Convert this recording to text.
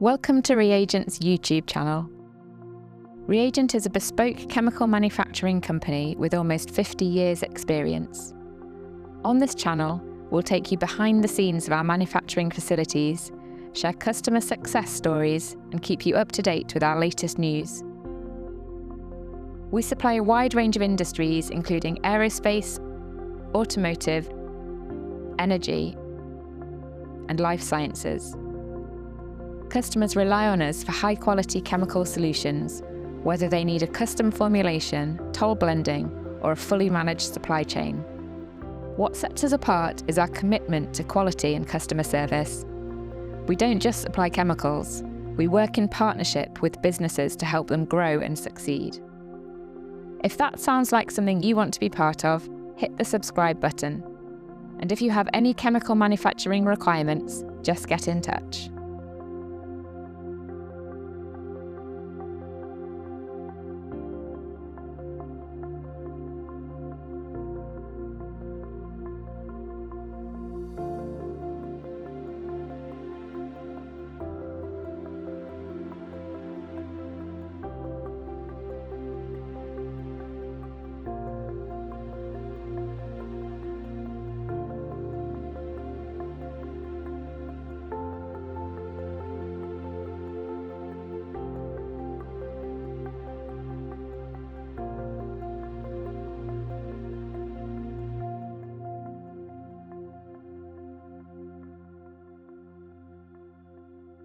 Welcome to ReAgent's YouTube channel. ReAgent is a bespoke chemical manufacturing company with almost 50 years' experience. On this channel, we'll take you behind the scenes of our manufacturing facilities, share customer success stories, and keep you up to date with our latest news. We supply a wide range of industries including aerospace, automotive, energy, and life sciences. Customers rely on us for high-quality chemical solutions, whether they need a custom formulation, toll blending, or a fully managed supply chain. What sets us apart is our commitment to quality and customer service. We don't just supply chemicals, we work in partnership with businesses to help them grow and succeed. If that sounds like something you want to be part of, hit the subscribe button. And if you have any chemical manufacturing requirements, just get in touch.